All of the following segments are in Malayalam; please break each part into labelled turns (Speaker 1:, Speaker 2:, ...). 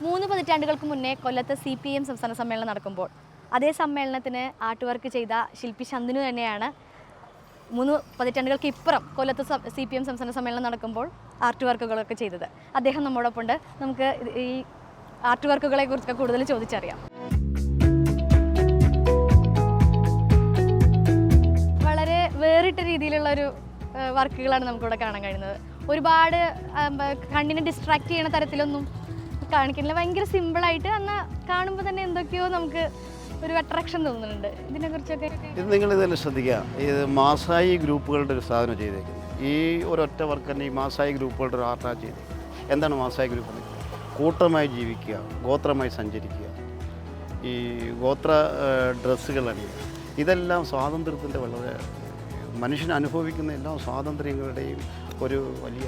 Speaker 1: 3 പതിറ്റാണ്ടുകൾക്ക് മുന്നേ കൊല്ലത്ത് CPM സംസ്ഥാന സമ്മേളനം നടക്കുമ്പോൾ അതേ സമ്മേളനത്തിന് ആർട്ട് വർക്ക് ചെയ്ത ശില്പി ശന്തനു തന്നെയാണ് 3 പതിറ്റാണ്ടുകൾക്ക് ഇപ്പുറം കൊല്ലത്ത് CPM സംസ്ഥാന സമ്മേളനം നടക്കുമ്പോൾ ആർട്ട് വർക്കുകളൊക്കെ ചെയ്തത്. അദ്ദേഹം നമ്മോടൊപ്പം ഉണ്ട്. നമുക്ക് ഈ ആർട്ട് വർക്കുകളെ കുറിച്ചൊക്കെ കൂടുതൽ ചോദിച്ചറിയാം. വളരെ വേറിട്ട രീതിയിലുള്ളൊരു വർക്കുകളാണ് നമുക്കിവിടെ കാണാൻ കഴിയുന്നത്. ഒരുപാട് കണ്ണിനെ ഡിസ്ട്രാക്ട് ചെയ്യുന്ന തരത്തിലൊന്നും കാണിക്കുന്നില്ല. ഭയങ്കര സിമ്പിളായിട്ട് എന്നാൽ കാണുമ്പോൾ തന്നെ എന്തൊക്കെയോ നമുക്ക് ഒരു അട്രാക്ഷൻ തോന്നുന്നുണ്ട്. ഇതിനെക്കുറിച്ചൊക്കെ
Speaker 2: ഇത് നിങ്ങളിതെല്ലാം ശ്രദ്ധിക്കുക. ഇത് മാസായി ഗ്രൂപ്പുകളുടെ ഒരു സാധനം ചെയ്തേക്കുന്നത്. ഈ ഒരൊറ്റ വർക്ക് തന്നെ ഈ മാസായി ഗ്രൂപ്പുകളുടെ ഒരു ആർട്ടാണ് ചെയ്തേക്കുന്നത്. എന്താണ് മാസായി ഗ്രൂപ്പ്? കൂട്ടമായി ജീവിക്കുക, ഗോത്രമായി സഞ്ചരിക്കുക, ഈ ഗോത്ര ഡ്രസ്സുകൾ അണിയുക, ഇതെല്ലാം സ്വാതന്ത്ര്യത്തിൻ്റെ വളരെ മനുഷ്യൻ അനുഭവിക്കുന്ന എല്ലാ സ്വാതന്ത്ര്യങ്ങളുടെയും ഒരു വലിയ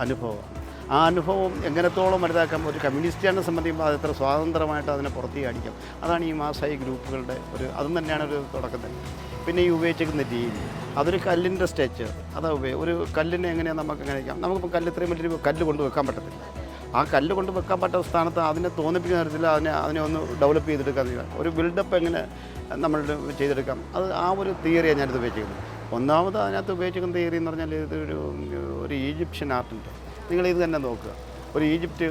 Speaker 2: അനുഭവമാണ്. ആ അനുഭവം എങ്ങനത്തോളം വലുതാക്കാം. ഒരു കമ്മ്യൂണിസ്റ്റാനെ സംബന്ധിക്കുമ്പോൾ അത് എത്ര സ്വാതന്ത്ര്യമായിട്ട് അതിനെ പുറത്തേക്ക് അടിക്കാം. അതാണ് ഈ മാസായി ഗ്രൂപ്പുകളുടെ അതും തന്നെയാണ് ഒരു തുടക്കം തന്നെ. പിന്നെ ഈ ഉപയോഗിച്ചിരിക്കുന്ന രീതി, അതൊരു കല്ലിൻ്റെ സ്ട്രക്ചർ, അതാ ഒരു കല്ലിനെ എങ്ങനെയാണ് നമുക്ക് എങ്ങനെ വയ്ക്കാം. നമുക്കിപ്പോൾ കല്ല് ഇത്രയും വലിയൊരു കല്ല് കൊണ്ട് വെക്കാൻ പറ്റത്തില്ല. ആ കല്ല് കൊണ്ട് വെക്കാൻ പറ്റുന്ന സ്ഥാനത്ത് അതിനെ തോന്നിപ്പിക്കുന്ന തരത്തിൽ അതിനെ ഒന്ന് ഡെവലപ്പ് ചെയ്തെടുക്കാൻ ഒരു ബിൽഡപ്പ് എങ്ങനെ നമ്മൾ ചെയ്തെടുക്കാം. അത് ആ ഒരു തിയറിയാണ് ഞാനിത് ഉപയോഗിച്ചിരിക്കുന്നത്. ഒന്നാമത് അതിനകത്ത് ഉപയോഗിച്ചിരിക്കുന്ന തിയറി എന്ന് പറഞ്ഞാൽ ഒരു ഈജിപ്ഷ്യൻ ആർട്ടിൻ്റെ, നിങ്ങളിത് തന്നെ നോക്കുക. ഒരു ഈജിപ്റ്റ്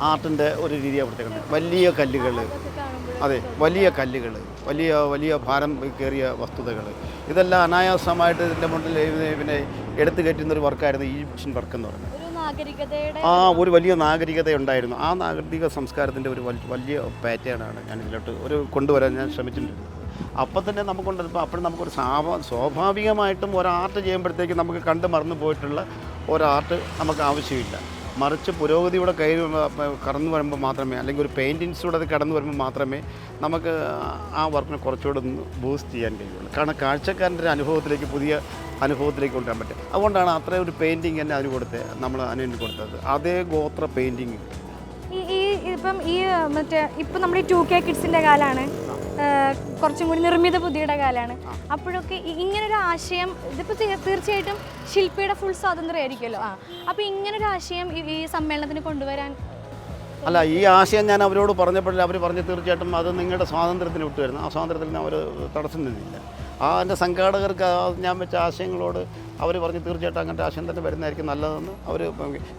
Speaker 2: ആർട്ടിൻ്റെ ഒരു രീതിയാണ് കൊടുത്തേക്കുന്നത്. വലിയ കല്ലുകൾ, അതെ, വലിയ കല്ലുകൾ, വലിയ വലിയ ഭാരം കയറിയ വസ്തുതകൾ, ഇതെല്ലാം അനായാസമായിട്ട് ഇതിൻ്റെ മുന്നിൽ പിന്നെ എടുത്തു കയറ്റുന്നൊരു വർക്കായിരുന്നു ഈജിപ്ഷ്യൻ വർക്ക് എന്ന് പറയുന്നത്. ഒരു വലിയ നാഗരികത ഉണ്ടായിരുന്നു. ആ നാഗരിക സംസ്കാരത്തിൻ്റെ ഒരു വലിയ പാറ്റേണാണ് ഞാൻ ഇതിലോട്ട് കൊണ്ടുവരാൻ ഞാൻ ശ്രമിച്ചിട്ടുണ്ട്. അപ്പം തന്നെ നമുക്കുണ്ട്. അപ്പോഴും നമുക്കൊരു സ്വാഭാവികമായിട്ടും ഒരാർട്ട് ചെയ്യുമ്പോഴത്തേക്ക് നമുക്ക് കണ്ട് മറന്നു പോയിട്ടുള്ള ഒരാർട്ട് നമുക്ക് ആവശ്യമില്ല. മറിച്ച് പുരോഗതിയുടെ കടന്നു വരുമ്പോൾ മാത്രമേ, അല്ലെങ്കിൽ ഒരു പെയിൻറ്റിങ്സിലൂടെ അത് കടന്നു വരുമ്പോൾ മാത്രമേ നമുക്ക് ആ വർക്കിനെ കുറച്ചുകൂടെ ഒന്ന് ബൂസ്റ്റ് ചെയ്യാൻ കഴിയുള്ളൂ. കാരണം കാഴ്ചക്കാരൻ്റെ ഒരു അനുഭവത്തിലേക്ക്, പുതിയ അനുഭവത്തിലേക്ക് കൊണ്ടുവരാൻ പറ്റും. അതുകൊണ്ടാണ് അത്രയും ഒരു പെയിൻറ്റിങ് തന്നെ അതിന് നമ്മൾ അതിന് കൊടുത്തത്. അതേ ഗോത്ര പെയിൻറ്റിങ്.
Speaker 1: ഇപ്പം നമ്മുടെ ഈ 2K കിഡ്സിൻ്റെ കാലമാണ്, കുറച്ചും കൂടി നിർമ്മിത ബുദ്ധിയുടെ കാലമാണ്. അപ്പോഴൊക്കെ ഇങ്ങനൊരു ആശയം, ഇതിപ്പോൾ തീർച്ചയായിട്ടും ശില്പിയുടെ ഫുൾ സ്വാതന്ത്ര്യമായിരിക്കുമല്ലോ. അപ്പോൾ ഇങ്ങനൊരു ആശയം ഈ സമ്മേളനത്തിന് കൊണ്ടുവരാൻ
Speaker 2: അല്ല, ഈ ആശയം ഞാൻ അവരോട് പറഞ്ഞപ്പോഴേ അവർ പറഞ്ഞ് തീർച്ചയായിട്ടും അത് നിങ്ങളുടെ സ്വാതന്ത്ര്യത്തിന് വിട്ടുവരുന്നു. ആ സ്വാതന്ത്ര്യത്തിന് അവർ തടസ്സം നിന്നില്ല. എൻ്റെ സംഘാടകർക്ക് ഞാൻ വെച്ച ആശയങ്ങളോട് അവർ പറഞ്ഞ് തീർച്ചയായിട്ടും അങ്ങനത്തെ ആശയം തന്നെ വരുന്നതായിരിക്കും നല്ലതെന്ന്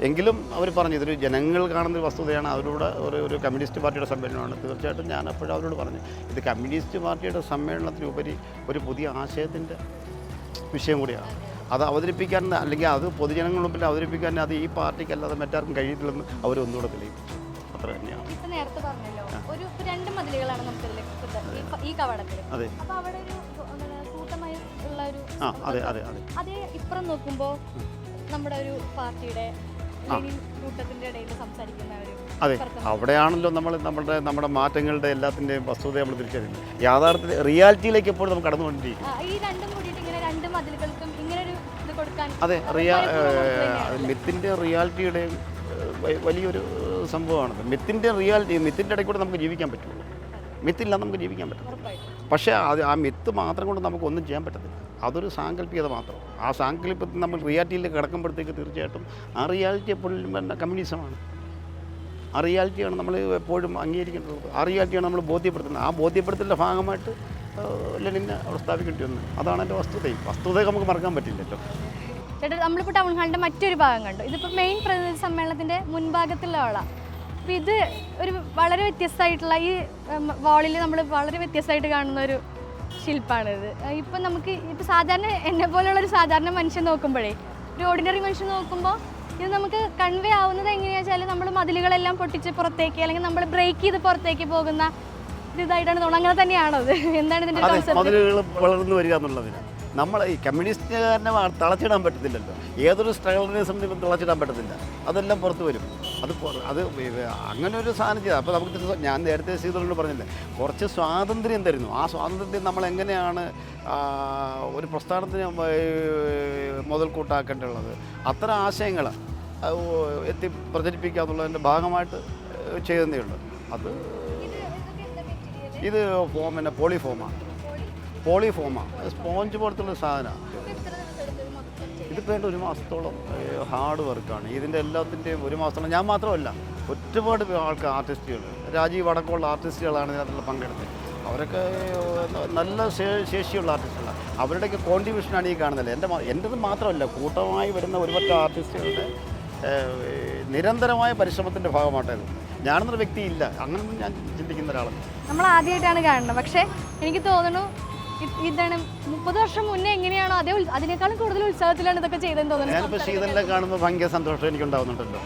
Speaker 2: എങ്കിലും അവർ പറഞ്ഞു ഇതൊരു ജനങ്ങൾ കാണുന്നൊരു വസ്തുതയാണ്. അവരോട് ഒരു കമ്മ്യൂണിസ്റ്റ് പാർട്ടിയുടെ സമ്മേളനമാണ്. തീർച്ചയായിട്ടും ഞാൻ അപ്പോഴും അവരോട് പറഞ്ഞു ഇത് കമ്മ്യൂണിസ്റ്റ് പാർട്ടിയുടെ സമ്മേളനത്തിനുപരി ഒരു പുതിയ ആശയത്തിൻ്റെ വിഷയം കൂടിയാണ്. അത് അവതരിപ്പിക്കാൻ, അല്ലെങ്കിൽ അത് പൊതുജനങ്ങളുടെ മുമ്പിൽ അവതരിപ്പിക്കാൻ അത് ഈ പാർട്ടിക്കല്ലാതെ മറ്റാർക്കും കഴിയത്തില്ലെന്ന് അവരൊന്നുകൂടെ തെളിയിച്ചു. അത്ര തന്നെയാണ്.
Speaker 1: നേരത്തെ പറഞ്ഞല്ലോ ഒരു 2 മതിലുകളാണ് നമുക്ക് ഈ കവാടത്തിൽ.
Speaker 2: അതെ.
Speaker 1: അപ്പോൾ അവിടെ ഒരു കൂട്ടമായി ഉള്ള ഒരു അതേ ഇപ്പുറം നോക്കുമ്പോൾ നമ്മുടെ ഒരു പാർട്ടിയുടെ കൂട്ടത്തിൻ്റെ ഇടയിൽ സംസാരിക്കുന്ന ഒരു,
Speaker 2: അതെ, അവിടെയാണല്ലോ നമ്മുടെ മാറ്റങ്ങളുടെ എല്ലാത്തിൻ്റെയും വസ്തുത നമ്മൾ തിരിച്ചറിയുന്നത്. യാഥാർത്ഥ്യ റിയാലിറ്റിയിലേക്ക് എപ്പോഴും നമുക്ക് കടന്നുകൊണ്ടിരിക്കും.
Speaker 1: ഈ രണ്ടും കൂടിയിട്ട് ഇങ്ങനെ 2 മതിലുകൾക്കും ഇങ്ങനെ ഒരു ഇത് കൊടുക്കാൻ,
Speaker 2: അതെ, മിത്തിൻ്റെ റിയാലിറ്റിയുടെയും വലിയൊരു സംഭവമാണത്. മിത്തിൻ്റെ ഇടയിൽ കൂടെ നമുക്ക് ജീവിക്കാൻ പറ്റുള്ളൂ. മിത്തില്ല നമുക്ക് ജീവിക്കാൻ പറ്റും. പക്ഷേ ആ മിത്ത് മാത്രം കൊണ്ട് നമുക്കൊന്നും ചെയ്യാൻ പറ്റത്തില്ല. അതൊരു സാങ്കല്പികത മാത്രം. ആ സാങ്കല്പത്തിൽ നമ്മൾ റിയാലിറ്റിയിലേക്ക് കിടക്കുമ്പോഴത്തേക്ക് തീർച്ചയായിട്ടും ആ റിയാലിറ്റി എപ്പോഴും കമ്മ്യൂണിസമാണ്. ആ റിയാലിറ്റിയാണ് നമ്മൾ എപ്പോഴും അംഗീകരിക്കേണ്ടത്. ആ റിയാലിറ്റിയാണ് നമ്മൾ ബോധ്യപ്പെടുത്തുന്നത്. ആ ബോധ്യപ്പെടുത്തലിൻ്റെ ഭാഗമായിട്ട് ലെനിനെ അവിടെ സ്ഥാപിക്കേണ്ടി വന്നു. അതാണ് എൻ്റെ വസ്തുത നമുക്ക് മറക്കാൻ പറ്റില്ലല്ലോ.
Speaker 1: ചേട്ടാ, നമ്മളിപ്പോൾ ടൗൺ ഹാളിൻ്റെ മറ്റൊരു ഭാഗം കണ്ടു. ഇതിപ്പോൾ മെയിൻ പ്രതിനിധി സമ്മേളനത്തിൻ്റെ മുൻഭാഗത്തുള്ള ആളാണ്. അപ്പോൾ ഇത് ഒരു വളരെ വ്യത്യസ്തമായിട്ടുള്ള, ഈ വാളിൽ നമ്മൾ വളരെ വ്യത്യസ്തമായിട്ട് കാണുന്ന ഒരു ശില്പമാണിത്. ഇപ്പം നമുക്ക് ഇപ്പോൾ സാധാരണ എന്നെ പോലുള്ളൊരു സാധാരണ മനുഷ്യൻ നോക്കുമ്പോഴേ, ഒരു ഓർഡിനറി മനുഷ്യൻ നോക്കുമ്പോൾ ഇത് നമുക്ക് കൺവേ ആവുന്നത് എങ്ങനെയാണെന്ന് വെച്ചാൽ നമ്മൾ മതിലുകളെല്ലാം പൊട്ടിച്ച് പുറത്തേക്ക്, അല്ലെങ്കിൽ നമ്മൾ ബ്രേക്ക് ചെയ്ത് പുറത്തേക്ക് പോകുന്ന ഇതായിട്ടാണ് തോന്നുന്നത്. അങ്ങനെ തന്നെയാണോ അത്? എന്താണ് ഇതിൻ്റെ
Speaker 2: മതിലുകൾ വളർന്നു വരിക എന്നുള്ളതിന് നമ്മൾ ഈ കമ്മ്യൂണിസ്റ്റുകാരനെ തളച്ചിടാൻ പറ്റത്തില്ലല്ലോ. ഏതൊരു സ്ട്രഗിളിനെ സംബന്ധിച്ച് തളച്ചിടാൻ പറ്റത്തില്ല. അതെല്ലാം പുറത്ത് വരും. അത് അങ്ങനെ ഒരു സാധനം ചെയ്താൽ അപ്പോൾ നമുക്ക്, ഞാൻ നേരത്തെ സീതോട് പറഞ്ഞില്ലേ, കുറച്ച് സ്വാതന്ത്ര്യം തരുന്നു. ആ സ്വാതന്ത്ര്യം നമ്മൾ എങ്ങനെയാണ് ഒരു പ്രസ്ഥാനത്തിന് മുതൽക്കൂട്ടാക്കേണ്ടത്, അത്തരം ആശയങ്ങൾ പ്രചരിപ്പിക്കുക എന്നുള്ളതിൻ്റെ ഭാഗമായിട്ട് ചെയ്യുന്നേ ഉള്ളൂ. അത് ഇത് പോളിഫോമാണ്. സ്പോഞ്ച് പോലത്തുള്ള സാധനമാണ്. ഇതിപ്പോൾ വേണ്ട ഒരു മാസത്തോളം ഹാർഡ് വർക്കാണ്. ഇതിൻ്റെ എല്ലാത്തിൻ്റെയും ഒരു മാസത്തോളം ഞാൻ മാത്രമല്ല, ഒരുപാട് ആൾക്കാർ ആർട്ടിസ്റ്റുകൾ, രാജീവ് അടക്കമുള്ള ആർട്ടിസ്റ്റുകളാണ് ഇതിനകത്തുള്ള പങ്കെടുത്തത്. അവരൊക്കെ നല്ല ശേഷിയുള്ള ആർട്ടിസ്റ്റുകളാണ്. അവരുടെയൊക്കെ കോൺട്രിബ്യൂഷനാണ് ഈ കാണുന്നത്. എൻ്റെത് മാത്രമല്ല, കൂട്ടമായി വരുന്ന ഒരുപറ്റ ആർട്ടിസ്റ്റുകളുടെ നിരന്തരമായ പരിശ്രമത്തിൻ്റെ ഭാഗമായിട്ടത്. ഞാനെന്നൊരു വ്യക്തിയില്ല, അങ്ങനൊന്നും ഞാൻ ചിന്തിക്കുന്ന ഒരാളാണ്.
Speaker 1: നമ്മൾ ആദ്യമായിട്ടാണ് കാണുന്നത്. പക്ഷേ എനിക്ക് തോന്നുന്നു ഇതാണ് 30 വർഷം മുന്നേ എങ്ങനെയാണോ അതിനേക്കാളും കൂടുതൽ ഉത്സാഹത്തിലാണ് ഇതൊക്കെ ചെയ്തതെന്ന് തോന്നുന്നു.
Speaker 2: ഞാനിപ്പോൾ ശീതലിനെ കാണുമ്പോൾ ഭയങ്കര സന്തോഷം എനിക്കുണ്ടാവുന്നുണ്ടല്ലോ.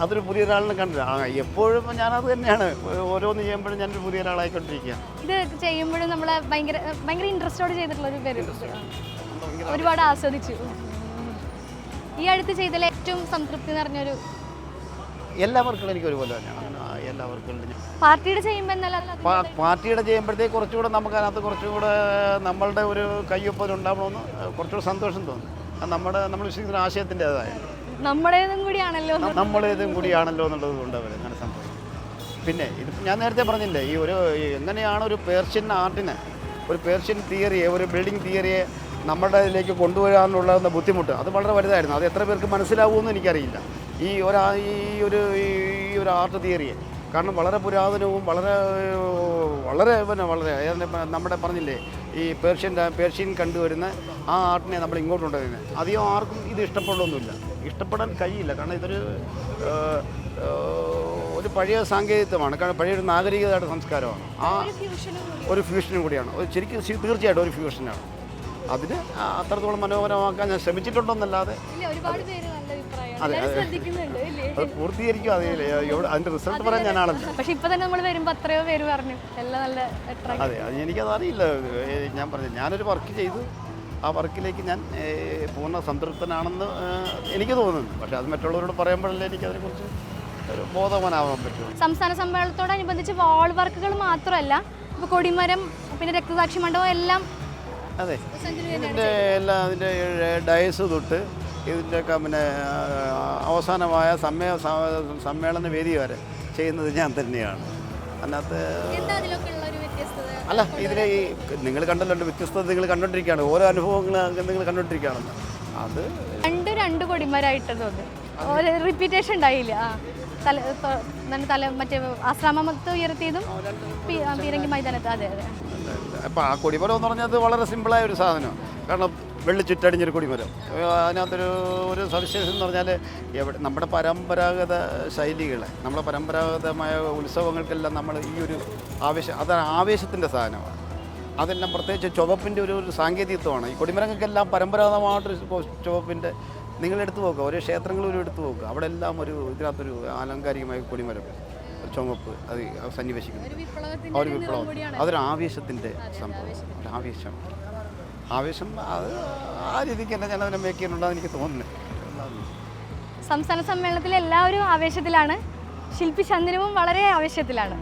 Speaker 2: അതൊരു പുതിയ ഒരാളിനെ കണ്ടില്ല. എപ്പോഴും ഞാനത് തന്നെയാണ്, ഓരോന്ന് ചെയ്യുമ്പോഴും ഞാനൊരു പുതിയ ഒരാളായിക്കൊണ്ടിരിക്കുക.
Speaker 1: ഇത് ചെയ്യുമ്പോഴും നമ്മളെ ഭയങ്കര ഇൻട്രസ്റ്റോടെ ചെയ്തിട്ടുള്ള ഒരു പേര്, ഒരുപാട് ആസ്വദിച്ചു. ഈ അടുത്ത് ചെയ്തതിൽ ഏറ്റവും സംതൃപ്തി നിറഞ്ഞൊരു
Speaker 2: എല്ലാ വർക്കുകളും എനിക്ക് ഒരുപോലെ തന്നെയാണ്. എല്ലാ വർക്കുകളിലും
Speaker 1: പാർട്ടിയുടെ ചെയ്യുമ്പോൾ എന്നല്ല,
Speaker 2: പാർട്ടിയുടെ ചെയ്യുമ്പോഴത്തേക്ക് കുറച്ചുകൂടെ നമുക്ക് അതിനകത്ത് കുറച്ചുകൂടെ നമ്മളുടെ ഒരു കയ്യൊപ്പം ഉണ്ടാവണമെന്ന് കുറച്ചുകൂടെ സന്തോഷം തോന്നും. നമ്മൾ വിശ്വസിക്കുന്ന ആശയത്തിൻ്റെതായ
Speaker 1: നമ്മുടേതും കൂടിയാണല്ലോ
Speaker 2: എന്നുള്ളത് കൊണ്ട് അവർ അങ്ങനെ സംഭവിക്കും. പിന്നെ ഇത് ഞാൻ നേരത്തെ പറഞ്ഞില്ലേ, എങ്ങനെയാണ് ഒരു പേർഷ്യൻ ആർട്ടിനെ, ഒരു പേർഷ്യൻ തിയറിയെ, ഒരു ബിൽഡിംഗ് തിയറിയെ നമ്മുടെ ഇതിലേക്ക് കൊണ്ടുവരാനുള്ള ബുദ്ധിമുട്ട് അത് വളരെ വലുതായിരുന്നു. അത് എത്ര പേർക്ക് മനസ്സിലാവുമെന്ന് എനിക്കറിയില്ല. ഈ ഒരു ആർട്ട് തിയറിയെ, കാരണം വളരെ പുരാതനവും വളരെ നമ്മുടെ പറഞ്ഞില്ലേ, ഈ പേർഷ്യൻ കണ്ടുവരുന്ന ആ ആർട്ടിനെ നമ്മൾ ഇങ്ങോട്ട് കൊണ്ടുവരുന്നത് അധികം ആർക്കും ഇത് ഇഷ്ടപ്പെടൊന്നുമില്ല, ഇഷ്ടപ്പെടാൻ കഴിയില്ല. കാരണം ഒരു പഴയ സാങ്കേതികത്വമാണ്, കാരണം പഴയൊരു നാഗരികതയുടെ സംസ്കാരമാണ്, ആ ഒരു ഫ്യൂഷനും കൂടിയാണ്. ശരിക്കും തീർച്ചയായിട്ടും ഒരു ഫ്യൂഷനാണ്. അതിന് അത്രത്തോളം മനോഹരമാക്കാൻ ഞാൻ ശ്രമിച്ചിട്ടുണ്ടെന്നല്ലാതെ അത് പൂർത്തീകരിക്കും. അതിൻ്റെ റിസൾട്ട് പറയാൻ ഞാനാണല്ലോ.
Speaker 1: പക്ഷെ ഇപ്പൊ തന്നെ നമ്മൾ വരുമ്പോൾ അത്രയോ പേര് പറഞ്ഞു എല്ലാം നല്ല.
Speaker 2: അതെ, അത് എനിക്കതറിയില്ല. ഞാൻ പറഞ്ഞു, ഞാനൊരു വർക്ക് ചെയ്തു, ആ വർക്കിലേക്ക് ഞാൻ പൂർണ്ണ സംതൃപ്തനാണെന്ന് എനിക്ക് തോന്നുന്നു. പക്ഷെ അത് മറ്റുള്ളവരോട് പറയുമ്പോഴല്ലേ എനിക്കതിനെക്കുറിച്ച് ഒരു ബോധവാനാവാൻ പറ്റും.
Speaker 1: സംസ്ഥാന സമ്മേളനത്തോടനുബന്ധിച്ച് വാൾ വർക്കുകൾ മാത്രമല്ല, ഇപ്പോൾ കൊടിമരം, പിന്നെ രക്തസാക്ഷി മണ്ഡപം എല്ലാം.
Speaker 2: അതെ, അതിൻ്റെ ഡയസ് തൊട്ട് ഇതിൻ്റെയൊക്കെ പിന്നെ അവസാനമായ സമ്മേളന വേദി വരെ ചെയ്യുന്നത് ഞാൻ തന്നെയാണ്. അതിനകത്ത് അല്ല, ഇതിലെ നിങ്ങൾ കണ്ടല്ലോ, വ്യത്യസ്തത നിങ്ങൾ കണ്ടുകൊണ്ടിരിക്കുകയാണ്, ഓരോ അനുഭവങ്ങൾ നിങ്ങൾ കണ്ടുകൊണ്ടിരിക്കുകയാണെന്ന്. അത്
Speaker 1: രണ്ട് കൊടിമരായിട്ട് തോന്നി, ഒരു റിപ്പീറ്റേഷൻ ഉണ്ടായില്ല. മറ്റേ ആശ്രമത്ത് ഉയർത്തിയതും പീരങ്കി മൈതാനത്ത്. അതെ അതെ.
Speaker 2: അപ്പോൾ ആ കൊടിമരം എന്ന് പറഞ്ഞാൽ അത് വളരെ സിമ്പിളായ ഒരു സാധനമാണ്. കാരണം വെള്ളി ചുറ്റടിഞ്ഞൊരു കൊടിമരം. അതിനകത്തൊരു സവിശേഷത എന്ന് പറഞ്ഞാൽ നമ്മുടെ പരമ്പരാഗത ശൈലികളെ, നമ്മുടെ പരമ്പരാഗതമായ ഉത്സവങ്ങൾക്കെല്ലാം നമ്മൾ ഈ ഒരു അതാണ് ആവേശത്തിൻ്റെ സാധനമാണ്. അതെല്ലാം പ്രത്യേകിച്ച് ചുവപ്പിൻ്റെ ഒരു സാങ്കേതികത്വമാണ്. ഈ കൊടിമരങ്ങൾക്കെല്ലാം പരമ്പരാഗതമായിട്ടൊരു ചുവപ്പിൻ്റെ നിങ്ങളെടുത്ത് നോക്കുക, ഓരോ ക്ഷേത്രങ്ങളും എടുത്ത് നോക്കുക, അവിടെ എല്ലാം ഇതിനകത്തൊരു ആലങ്കാരികമായ കൊടിമരം, ചുവപ്പ് അത് സന്നിവേശിക്കുന്നു. ഒരു വിപ്ലവം, അതൊരു ആവേശത്തിൻ്റെ സംഭവം, ഒരു ആവേശം. അത് ആ രീതിക്ക് തന്നെ ഞാൻ അതിനെ മേക്ക് ചെയ്യുന്നുണ്ടെന്ന് എനിക്ക് തോന്നുന്നത്.
Speaker 1: സംസ്ഥാന സമ്മേളനത്തിൽ എല്ലാവരും ആവേശത്തിലാണ്, ശില്പി ചന്ദനവും വളരെ ആവേശത്തിലാണ്.